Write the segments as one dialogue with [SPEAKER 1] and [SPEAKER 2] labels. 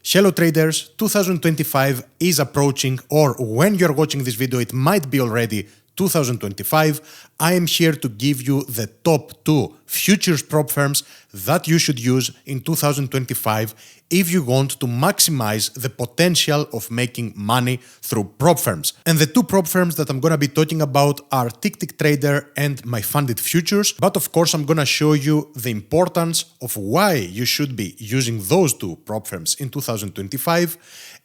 [SPEAKER 1] Hello traders, 2025 is approaching, or when you're watching this video it might be already 2025. I am here to give you the top 2 futures prop firms that you should use in 2025 if you want to maximize the potential of making money through prop firms. And the 2 prop firms that I'm going to be talking about are TickTickTrader and My Funded Futures. But of course, I'm going to show you the importance of why you should be using those 2 prop firms in 2025.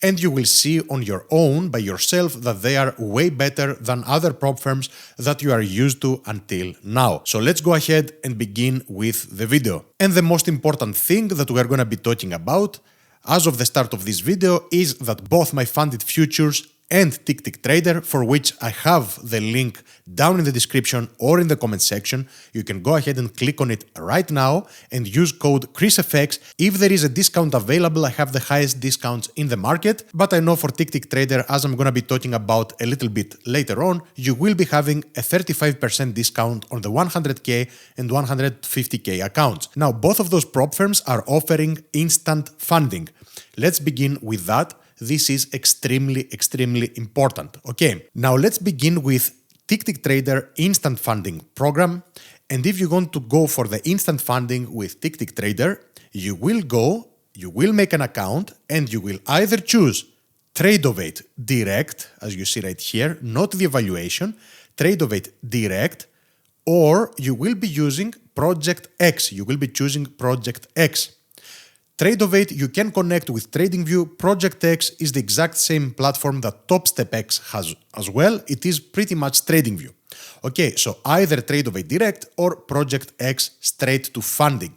[SPEAKER 1] And you will see on your own, by yourself, that they are way better than other prop firms that you are used to until now. So let's go ahead and begin with the video. And the most important thing that we are going to be talking about as of the start of this video is that both My Funded Futures and TickTickTrader, for which I have the link down in the description or in the comment section, you can go ahead and click on it right now and use code ChrisFX. If there is a discount available, I have the highest discounts in the market, but I know for TickTickTrader, as I'm going to be talking about a little bit later on, you will be having a 35% discount on the 100k and 150k accounts. Now, both of those prop firms are offering instant funding. Let's begin with that. This is extremely important. Okay, now let's begin with TickTickTrader Instant Funding Program. And if you want to go for the instant funding with TickTickTrader, you will make an account and you will either choose Tradovate Direct, as you see right here, not the evaluation, Tradovate Direct, or you will be using Project X. You will be choosing Project X. Tradovate, you can connect with TradingView. Project X is the exact same platform that TopStepX has as well. It is pretty much TradingView. Okay, so either Tradovate Direct or Project X straight to funding.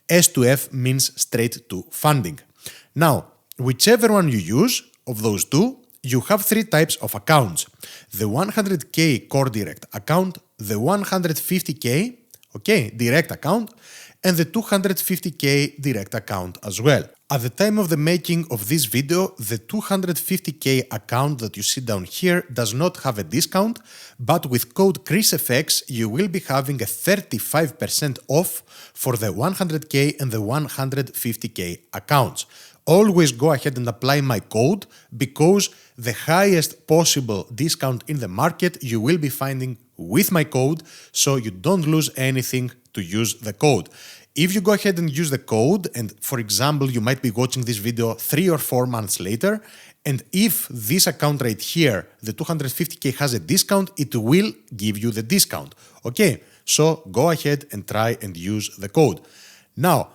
[SPEAKER 1] S2F means straight to funding. Now, whichever one you use of those 2, you have 3 types of accounts. The 100k Core Direct account, the 150k, direct account, and the 250k direct account as well. At the time of the making of this video, the 250k account that you see down here does not have a discount, but with code ChrisFX, you will be having a 35% off for the 100k and the 150k accounts. Always go ahead and apply my code because the highest possible discount in the market you will be finding with my code, so you don't lose anything to use the code. If you go ahead and use the code, and for example, you might be watching this video 3 or 4 months later, and if this account right here, the 250k has a discount, it will give you the discount. Okay, so go ahead and try and use the code. Now,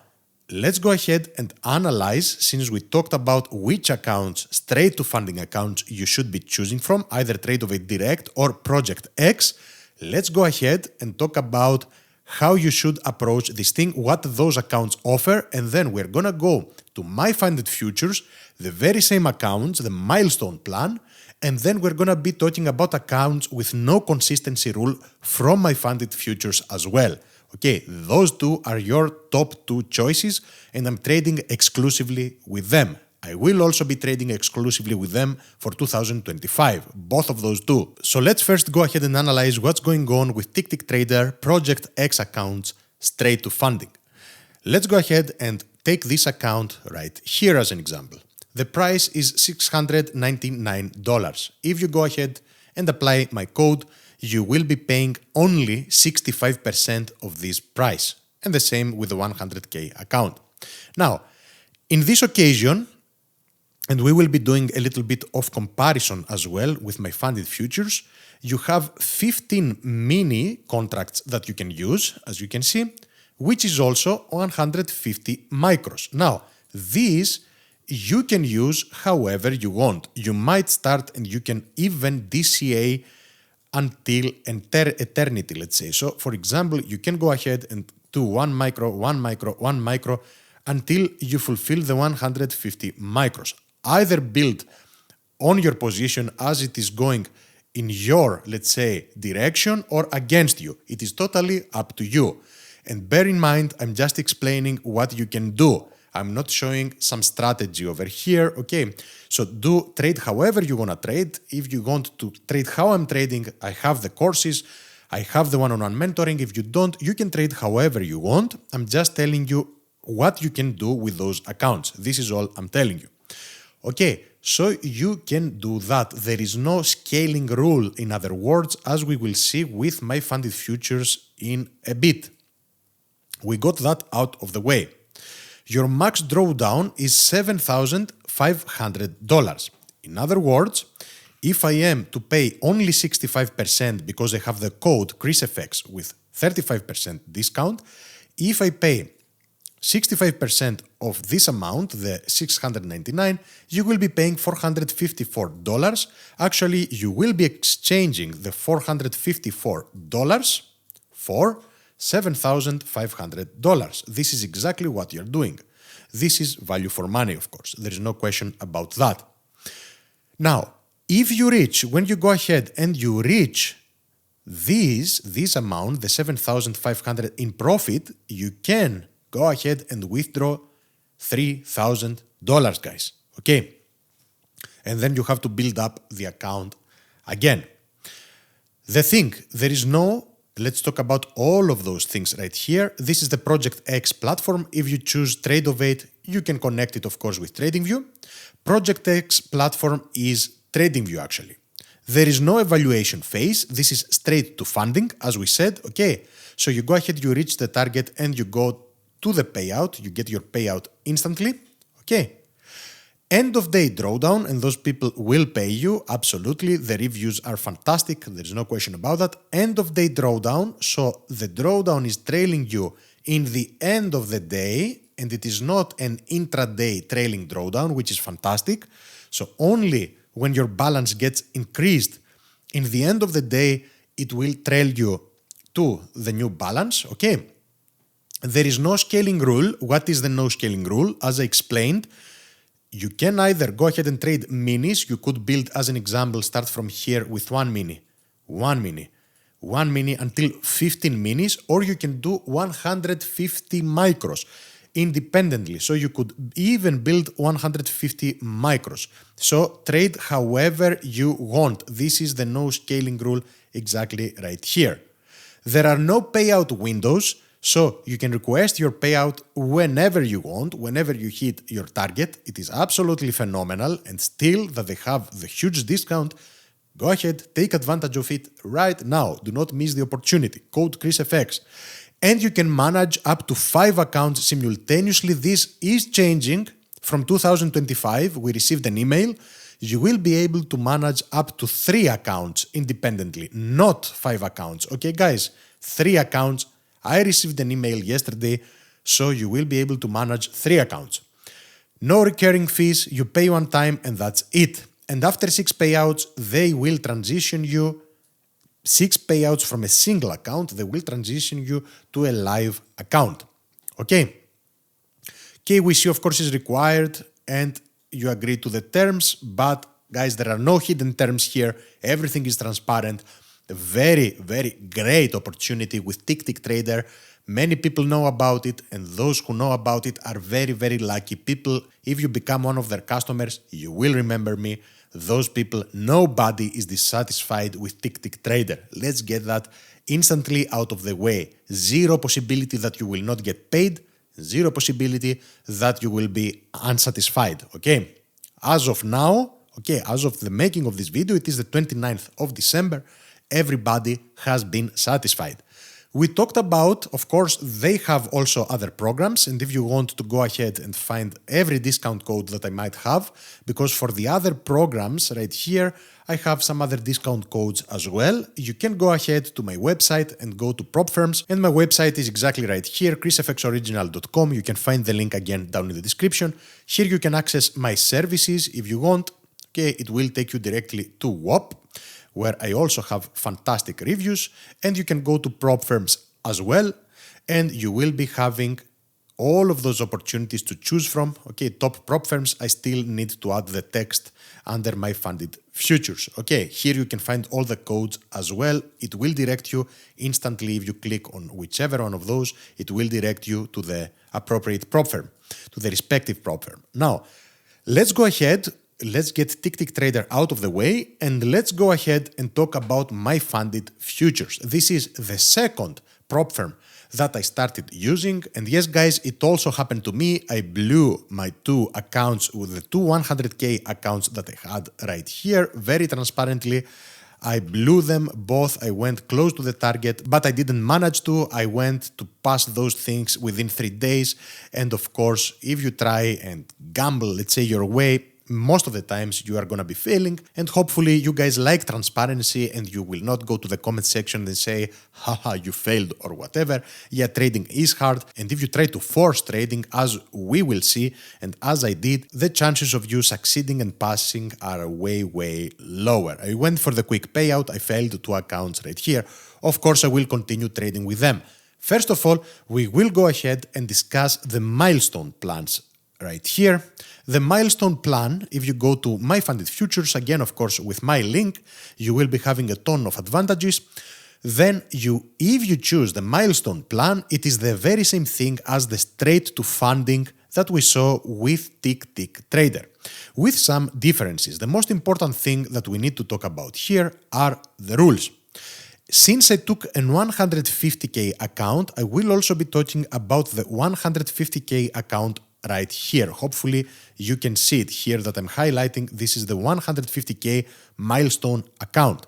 [SPEAKER 1] let's go ahead and analyze, since we talked about which accounts, straight to funding accounts, you should be choosing from, either Tradovate Direct or Project X. Let's go ahead and talk about how you should approach this thing, what those accounts offer, and then we're gonna go to My Funded Futures, the very same accounts, the milestone plan, and then we're gonna be talking about accounts with no consistency rule from My Funded Futures as well. Okay, those 2 are your top 2 choices, and I'm trading exclusively with them. I will also be trading exclusively with them for 2025, both of those 2. So let's first go ahead and analyze what's going on with TickTickTrader Project X accounts straight to funding. Let's go ahead and take this account right here as an example. The price is $699. If you go ahead and apply my code, you will be paying only 65% of this price, and the same with the 100k account. Now, in this occasion, and we will be doing a little bit of comparison as well with My Funded Futures, you have 15 mini contracts that you can use, as you can see, which is also 150 micros. Now, these you can use however you want. You might start and you can even DCA until eternity, let's say. So, for example, you can go ahead and do 1 micro, 1 micro, 1 micro until you fulfill the 150 micros. Either build on your position as it is going in your, let's say, direction or against you. It is totally up to you. And bear in mind, I'm just explaining what you can do. I'm not showing some strategy over here, okay? So trade however you want to trade. If you want to trade how I'm trading, I have the courses, I have the one-on-one mentoring. If you don't, you can trade however you want. I'm just telling you what you can do with those accounts. This is all I'm telling you. Okay, so you can do that. There is no scaling rule, in other words, as we will see with my funded futures in a bit. We got that out of the way. Your max drawdown is $7,500. In other words, if I am to pay only 65% because I have the code ChrisFX with 35% discount, if I pay 65% of this amount, the $699, you will be paying $454. Actually, you will be exchanging the $454 for $7,500. This is exactly what you're doing. This is value for money, of course. There is no question about that. Now, if you reach, when you go ahead and you reach this amount, the $7,500 in profit, you can go ahead and withdraw $3,000, guys. Okay? And then you have to build up the account again. The thing, there is no, let's talk about all of those things right here. This is the Project X platform. If you choose Tradeovate, you can connect it, of course, with TradingView. Project X platform is TradingView, actually. There is no evaluation phase. This is straight to funding, as we said. Okay, so you go ahead, you reach the target, and you go to the payout. You get your payout instantly. Okay. End of day drawdown, and those people will pay you. Absolutely. The reviews are fantastic. There's no question about that. End of day drawdown. So the drawdown is trailing you in the end of the day, and it is not an intraday trailing drawdown, which is fantastic. So only when your balance gets increased in the end of the day, it will trail you to the new balance. Okay. There is no scaling rule. What is the no scaling rule? As I explained, you can either go ahead and trade minis. You could build, as an example, start from here with one mini until 15 minis, or you can do 150 micros independently. So you could even build 150 micros. So trade however you want. This is the no scaling rule exactly right here. There are no payout windows. So you can request your payout whenever you want, whenever you hit your target. It is absolutely phenomenal, and still that they have the huge discount, go ahead, take advantage of it right now. Do not miss the opportunity. Code ChrisFX. And you can manage up to 5 accounts simultaneously. This is changing from 2025. We received an email. You will be able to manage up to 3 accounts independently, not 5 accounts. Okay, guys, 3 accounts. I received an email yesterday, so you will be able to manage 3 accounts. No recurring fees, you pay one time and that's it. And after 6 payouts, they will transition you, 6 payouts from a single account, they will transition you to a live account. Okay. KYC, of course, is required and you agree to the terms, but guys, there are no hidden terms here. Everything is transparent. A very, very great opportunity with TickTickTrader. Many people know about it, and those who know about it are very, very lucky people. If you become one of their customers, you will remember me. Those people, nobody is dissatisfied with TickTickTrader. Let's get that instantly out of the way. Zero possibility that you will not get paid. Zero possibility that you will be unsatisfied. Okay? As of now, okay, as of the making of this video, it is the 29th of December. Everybody has been satisfied. We talked about, of course, they have also other programs, and if you want to go ahead and find every discount code that I might have, because for the other programs right here, I have some other discount codes as well. You can go ahead to my website and go to prop firms, and my website is exactly right here, chrisfxoriginal.com. You can find the link again down in the description. Here you can access my services if you want. Okay, it will take you directly to WOP, where I also have fantastic reviews, and you can go to prop firms as well, and you will be having all of those opportunities to choose from. Okay, top prop firms, I still need to add the text under my funded futures. Okay, here you can find all the codes as well. It will direct you instantly if you click on whichever one of those, it will direct you to the appropriate prop firm, to the respective prop firm. Now, let's go ahead. Let's get TickTickTrader out of the way, and let's go ahead and talk about my funded futures. This is the second prop firm that I started using. And yes, guys, it also happened to me. I blew my two accounts with the two 100K accounts that I had right here very transparently. I blew them both. I went close to the target, but I didn't manage to. I went to pass those things within 3 days. And of course, if you try and gamble, let's say your way, most of the times you are going to be failing, and hopefully you guys like transparency and you will not go to the comment section and say, haha, you failed or whatever. Yeah, trading is hard, and if you try to force trading, as we will see, and as I did, the chances of you succeeding and passing are way, way lower. I went for the quick payout, I failed 2 accounts right here. Of course, I will continue trading with them. First of all, we will go ahead and discuss the milestone plans right here. The milestone plan, if you go to My Funded Futures, again, of course, with my link, you will be having a ton of advantages. Then if you choose the milestone plan, it is the very same thing as the straight to funding that we saw with TickTickTrader, with some differences. The most important thing that we need to talk about here are the rules. Since I took a 150K account, I will also be talking about the 150K account right here. Hopefully you can see it here that I'm highlighting. This is the 150K milestone account.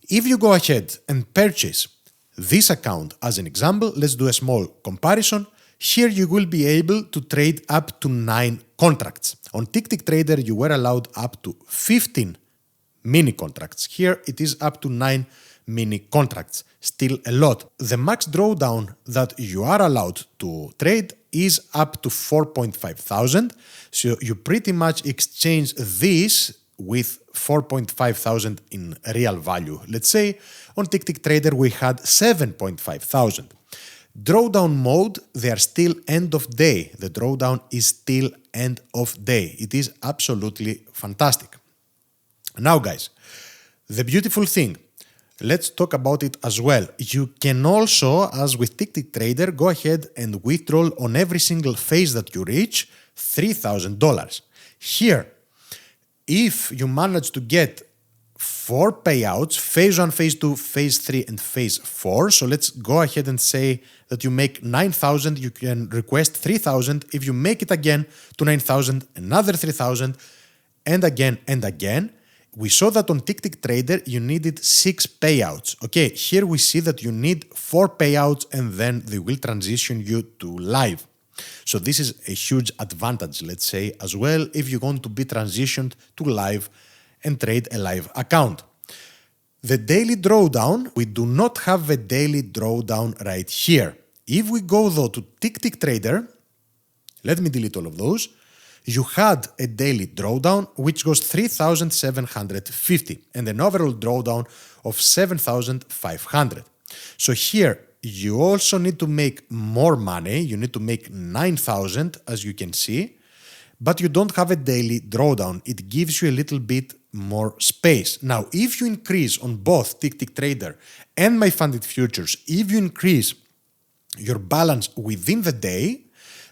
[SPEAKER 1] If you go ahead and purchase this account as an example, let's do a small comparison. Here you will be able to trade up to 9 contracts. On TickTickTrader you were allowed up to 15 mini contracts. Here it is up to 9 mini contracts. Still a lot. The max drawdown that you are allowed to trade is up to 4.5 thousand. So you pretty much exchange this with 4.5 thousand in real value. Let's say on TickTickTrader we had 7.5 thousand. Drawdown mode, they are still end of day. The drawdown is still end of day. It is absolutely fantastic. Now guys, the beautiful thing, let's talk about it as well. You can also, as with TickTickTrader, go ahead and withdraw on every single phase that you reach $3,000. Here, if you manage to get 4 payouts, phase 1, phase 2, phase 3, and phase 4, so let's go ahead and say that you make 9,000, you can request 3,000. If you make it again to 9,000, another 3,000, and again, we saw that on TickTickTrader you needed 6 payouts. Okay, here we see that you need 4 payouts and then they will transition you to live. So this is a huge advantage, let's say, as well, if you want to be transitioned to live and trade a live account. The daily drawdown, we do not have a daily drawdown right here. If we go though to TickTickTrader, let me delete all of those. You had a daily drawdown which was 3,750 and an overall drawdown of 7,500. So here you also need to make more money. You need to make 9,000 as you can see, but you don't have a daily drawdown. It gives you a little bit more space. Now, if you increase on both TickTickTrader and My Funded Futures, if you increase your balance within the day,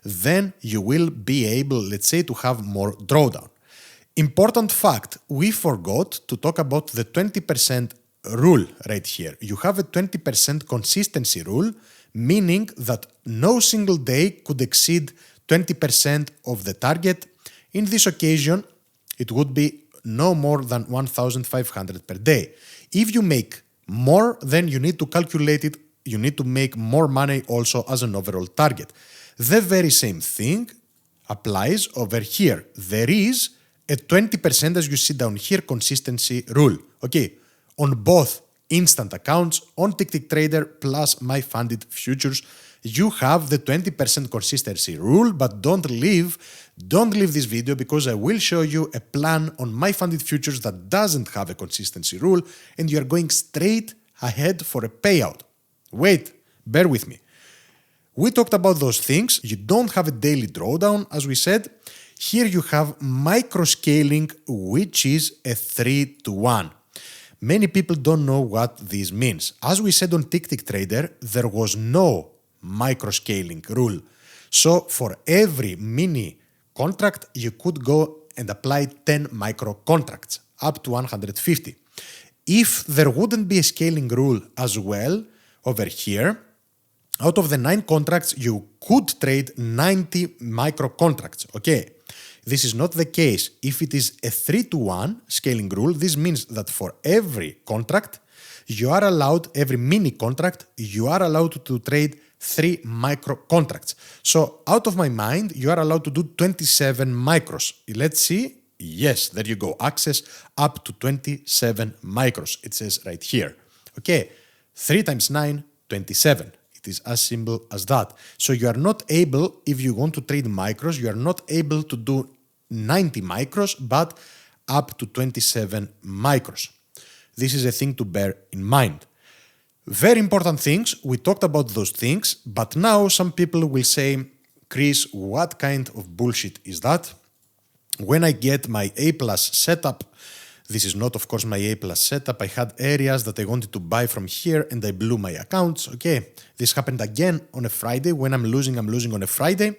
[SPEAKER 1] then you will be able, let's say, to have more drawdown. Important fact, we forgot to talk about the 20% rule right here. You have a 20% consistency rule, meaning that no single day could exceed 20% of the target. In this occasion, it would be no more than 1,500 per day. If you make more, then you need to calculate it. You need to make more money also as an overall target. The very same thing applies over here. There is a 20%, as you see down here, consistency rule. Okay, on both instant accounts, on TickTickTrader plus My Funded Futures, you have the 20% consistency rule, but don't leave this video because I will show you a plan on My Funded Futures that doesn't have a consistency rule and you are going straight ahead for a payout. Wait, bear with me. We talked about those things. You don't have a daily drawdown, as we said. Here you have micro-scaling, which is a 3-to-1. Many people don't know what this means. As we said on TickTickTrader, there was no micro-scaling rule. So for every mini contract, you could go and apply 10 micro contracts, up to 150. If there wouldn't be a scaling rule as well over here, Out of the 9 contracts, you could trade 90 micro contracts, okay? This is not the case. If it is a 3-to-1 scaling rule, this means that for every contract, you are allowed, every mini contract, you are allowed to trade 3 micro contracts. So out of my mind, you are allowed to do 27 micros. Let's see. Yes, there you go. Access up to 27 micros. It says right here. Okay, 3 times 9, 27. It is as simple as that. So you are not able, if you want to trade micros, you are not able to do 90 micros, but up to 27 micros. This is a thing to bear in mind. Very important things. We talked about those things, but now some people will say, Chris, what kind of bullshit is that? When I get my A+ setup, this is not, of course, my A+ setup. I had areas that I wanted to buy from here and I blew my accounts. Okay, this happened again on a Friday. When I'm losing on a Friday.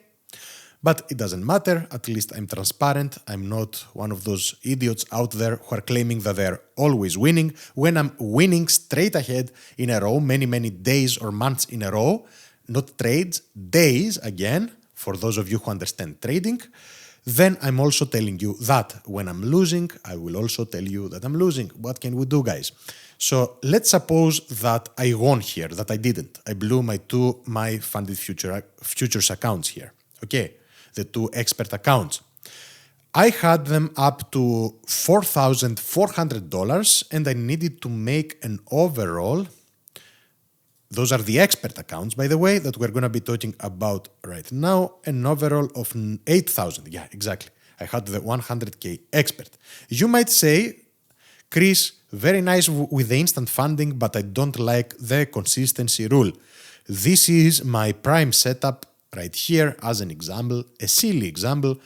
[SPEAKER 1] But it doesn't matter. At least I'm transparent. I'm not one of those idiots out there who are claiming that they're always winning. When I'm winning straight ahead in a row, many days or months in a row, not trades, days again, for those of you who understand trading, then I'm also telling you that when I'm losing, I will also tell you that I'm losing. What can we do, guys? So let's suppose that I won here, that I didn't. I blew my funded futures accounts here. Okay, the 2 expert accounts. I had them up to $4,400 and I needed to make an overall. Those are the expert accounts, by the way, that we're going to be talking about right now. An overall of 8,000. Yeah, exactly. I had the 100K expert. You might say, Chris, very nice with the instant funding, but I don't like the consistency rule. This is my prime setup right here as an example, a silly example,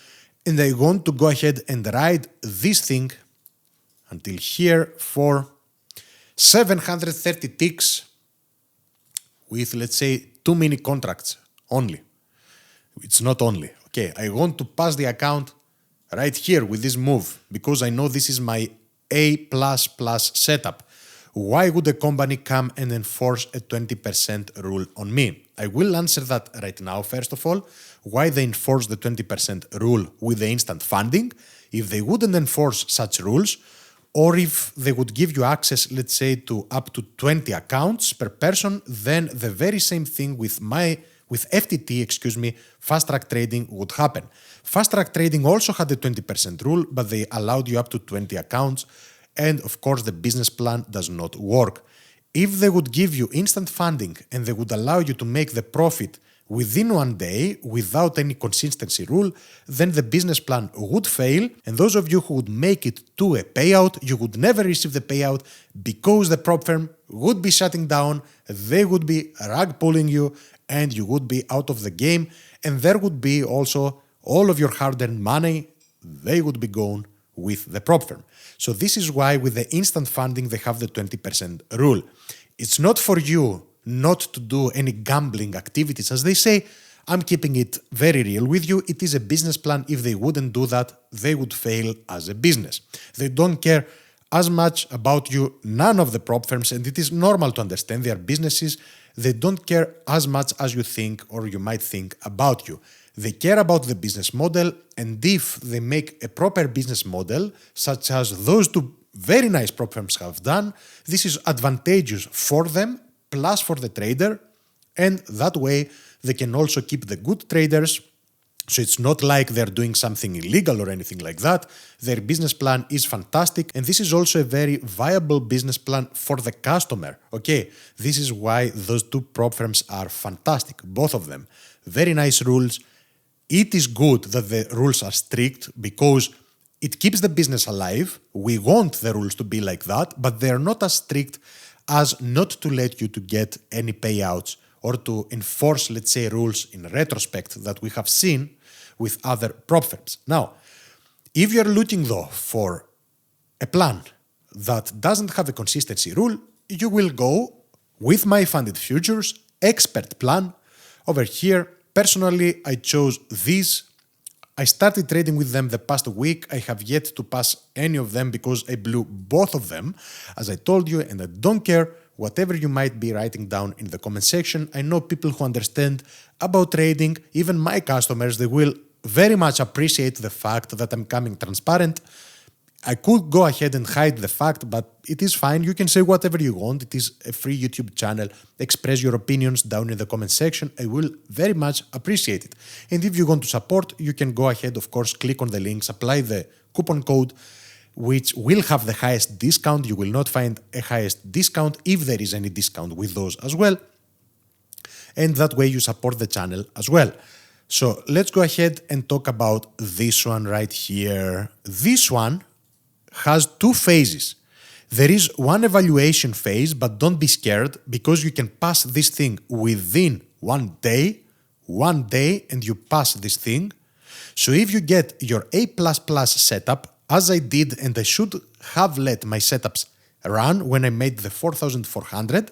[SPEAKER 1] and I want to go ahead and ride this thing until here for 730 ticks with, let's say, 2 mini contracts only. It's not only. Okay, I want to pass the account right here with this move because I know this is my A++ setup. Why would a company come and enforce a 20% rule on me? I will answer that right now, first of all. Why they enforce the 20% rule with the instant funding? If they wouldn't enforce such rules, or if they would give you access, let's say, to up to 20 accounts per person, then the very same thing with FTT, fast track trading would happen. Fast track trading also had the 20% rule, but they allowed you up to 20 accounts. And of course, the business plan does not work. If they would give you instant funding and they would allow you to make the profit within 1 day without any consistency rule, then the business plan would fail. And those of you who would make it to a payout, you would never receive the payout because the prop firm would be shutting down, they would be rug pulling you, and you would be out of the game. And there would be also all of your hard-earned money, they would be gone with the prop firm. So this is why with the instant funding, they have the 20% rule. It's not for you not to do any gambling activities. As they say, I'm keeping it very real with you. It is a business plan. If they wouldn't do that, they would fail as a business. They don't care as much about you, none of the prop firms, and it is normal to understand they are businesses. They don't care as much as you think or you might think about you. They care about the business model, and if they make a proper business model, such as those 2 very nice prop firms have done, this is advantageous for them, plus for the trader, and that way they can also keep the good traders. So it's not like they're doing something illegal or anything like that. Their business plan is fantastic, and this is also a very viable business plan for the customer. Okay, this is why those 2 prop firms are fantastic, both of them. Very nice rules. It is good that the rules are strict because it keeps the business alive. We want the rules to be like that, but they're not as strict as not to let you to get any payouts or to enforce, let's say, rules in retrospect that we have seen with other prop firms. Now, if you're looking though for a plan that doesn't have a consistency rule, you will go with my funded futures expert plan over here. Personally, I chose these. I started trading with them the past week. I have yet to pass any of them because I blew both of them, as I told you, and I don't care whatever you might be writing down in the comment section. I know people who understand about trading, even my customers, they will very much appreciate the fact that I'm coming transparent. I could go ahead and hide the fact, but it is fine. You can say whatever you want. It is a free YouTube channel. Express your opinions down in the comment section. I will very much appreciate it. And if you want to support, you can go ahead, of course, click on the links, apply the coupon code, which will have the highest discount. You will not find a highest discount if there is any discount with those as well. And that way you support the channel as well. So let's go ahead and talk about this one right here. This one has two phases. There is one evaluation phase, but don't be scared because you can pass this thing within 1 day, and you pass this thing. So if you get your A++ setup, as I did, and I should have let my setups run when I made the 4,400,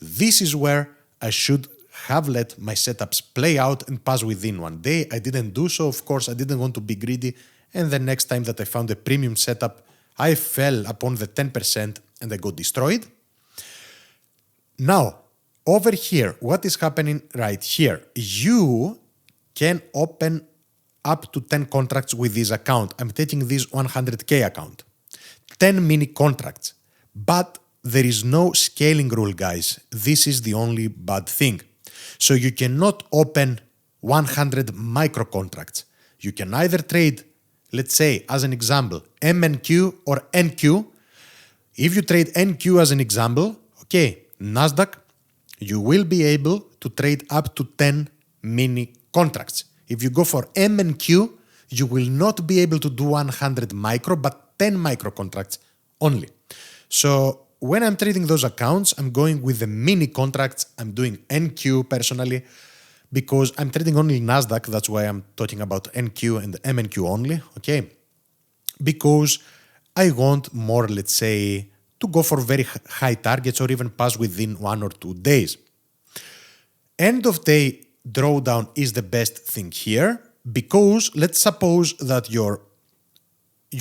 [SPEAKER 1] this is where I should have let my setups play out and pass within 1 day. I didn't do so, of course. I didn't want to be greedy. And the next time that I found a premium setup, I fell upon the 10% and I got destroyed. Now, over here, what is happening right here? You can open up to 10 contracts with this account. I'm taking this 100K account. 10 mini contracts. But there is no scaling rule, guys. This is the only bad thing. So you cannot open 100 micro contracts. You can either trade, let's say, as an example, MNQ or NQ. If you trade NQ as an example, okay, NASDAQ, you will be able to trade up to 10 mini contracts. If you go for MNQ, you will not be able to do 100 micro, but 10 micro contracts only. So when I'm trading those accounts, I'm going with the mini contracts. I'm doing NQ personally because I'm trading only NASDAQ. That's why I'm talking about NQ and MNQ only, okay? Because I want more, let's say, to go for very high targets or even pass within 1 or 2 days. End of day drawdown is the best thing here because let's suppose that you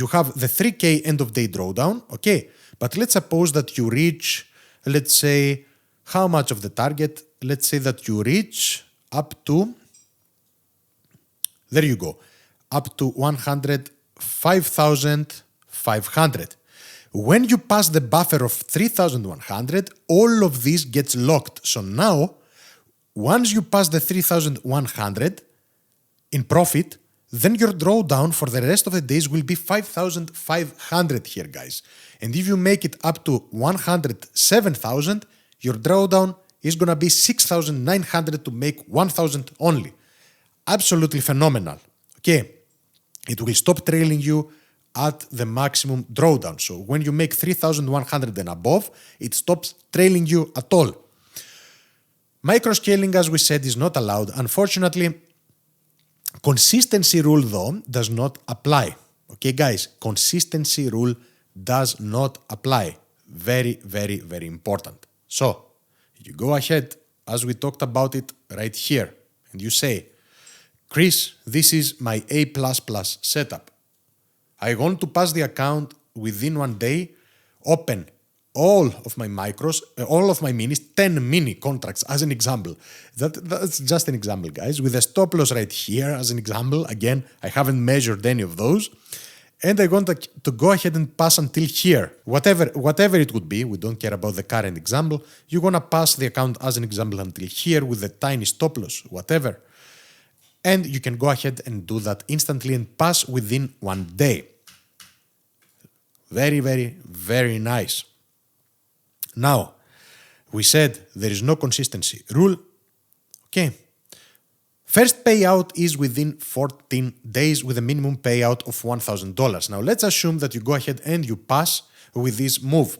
[SPEAKER 1] have the 3K end of day drawdown, okay? But let's suppose that you reach, let's say, how much of the target? Let's say that you reach up to, there you go, up to 105,500. When you pass the buffer of 3,100, all of this gets locked. So now, once you pass the 3,100 in profit, then your drawdown for the rest of the days will be 5,500 here, guys. And if you make it up to 107,000, your drawdown is going to be 6,900 to make 1,000 only. Absolutely phenomenal. Okay, it will stop trailing you at the maximum drawdown. So when you make 3,100 and above, it stops trailing you at all. Microscaling, as we said, is not allowed. Unfortunately, consistency rule, though, does not apply. Okay, guys, consistency rule does not apply. Very, very, very important. So, you go ahead, as we talked about it right here, and you say, Chris, this is my A++ setup. I want to pass the account within 1 day, open all of my micros, all of my minis, 10 mini contracts as an example. That's just an example, guys. With a stop loss right here as an example. Again, I haven't measured any of those. And I want to go ahead and pass until here. Whatever it would be, we don't care about the current example. You're going to pass the account as an example until here with a tiny stop loss, whatever. And you can go ahead and do that instantly and pass within 1 day. Very, very, very nice. Now, we said there is no consistency rule. Okay. First payout is within 14 days with a minimum payout of $1,000. Now, let's assume that you go ahead and you pass with this move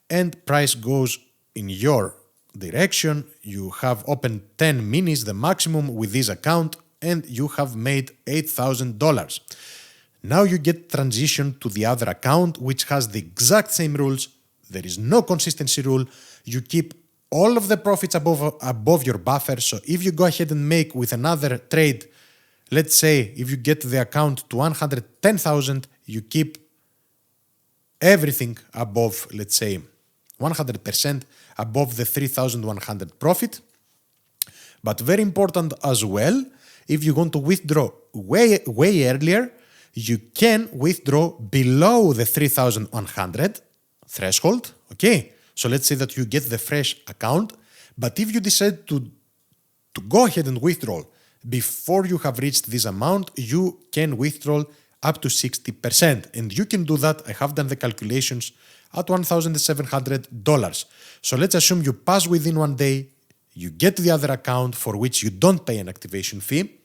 [SPEAKER 1] and price goes in your direction. You have opened 10 minis, the maximum with this account, and you have made $8,000. Now you get transition to the other account, which has the exact same rules. There is no consistency rule. You keep all of the profits above your buffer. So if you go ahead and make with another trade, let's say if you get the account to 110,000, you keep everything above, let's say, 100% above the 3,100 profit. But very important as well, if you want to withdraw way earlier, you can withdraw below the 3,100 threshold. Okay, so let's say that you get the fresh account, but if you decide to go ahead and withdraw before you have reached this amount, you can withdraw up to 60%. And you can do that, I have done the calculations, at $1,700. So let's assume you pass within 1 day, you get the other account for which you don't pay an activation fee,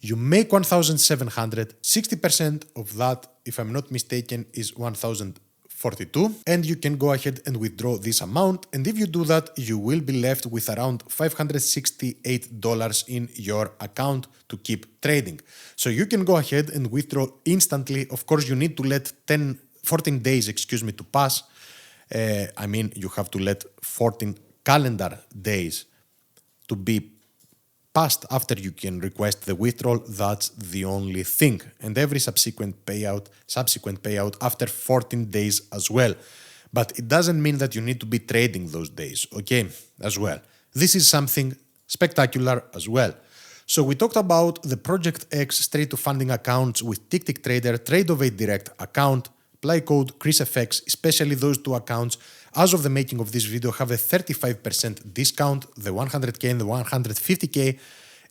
[SPEAKER 1] you make 1,700, 60% of that, if I'm not mistaken, is 1,042, and you can go ahead and withdraw this amount. And if you do that, you will be left with around $568 in your account to keep trading. So you can go ahead and withdraw instantly. Of course, you need to let 14 days, to pass. You have to let 14 calendar days to be passed after you can request the withdrawal. That's the only thing. And every subsequent payout after 14 days as well. But it doesn't mean that you need to be trading those days, okay, as well. This is something spectacular as well. So we talked about the Project X straight to funding accounts with TickTickTrader, Trade-of-8 Direct account, apply code ChrisFX, especially those two accounts. As of the making of this video, have a 35% discount, the 100K and the 150K.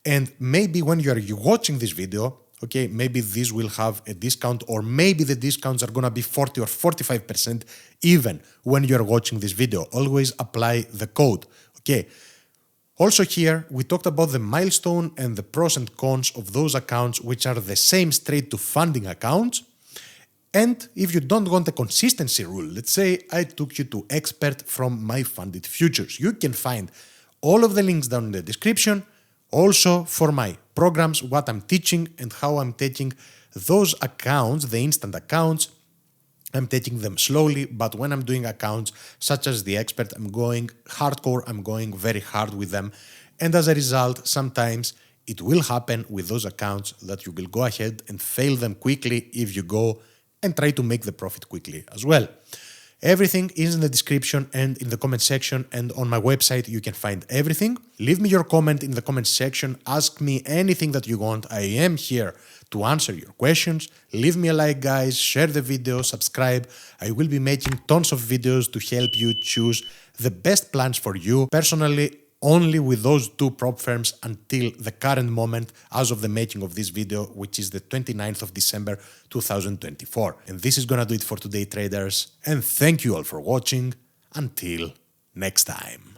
[SPEAKER 1] And maybe when you are watching this video, okay, maybe this will have a discount, or maybe the discounts are gonna be 40 or 45% even when you're watching this video. Always apply the code, okay? Also here, we talked about the milestone and the pros and cons of those accounts, which are the same straight to funding accounts. And if you don't want a consistency rule, let's say I took you to Expert from My Funded Futures. You can find all of the links down in the description, also for my programs, what I'm teaching and how I'm taking those accounts, the instant accounts. I'm taking them slowly, but when I'm doing accounts such as the Expert, I'm going hardcore, I'm going very hard with them. And as a result, sometimes it will happen with those accounts that you will go ahead and fail them quickly if you go and try to make the profit quickly as well. Everything is in the description and in the comment section, and on my website you can find everything. Leave me your comment in the comment section, ask me anything that you want. I am here to answer your questions. Leave me a like, guys, share the video, subscribe. I will be making tons of videos to help you choose the best plans for you. Personally, only with those two prop firms until the current moment as of the making of this video, which is the 29th of December 2024. And this is gonna do it for today, traders. And thank you all for watching. Until next time.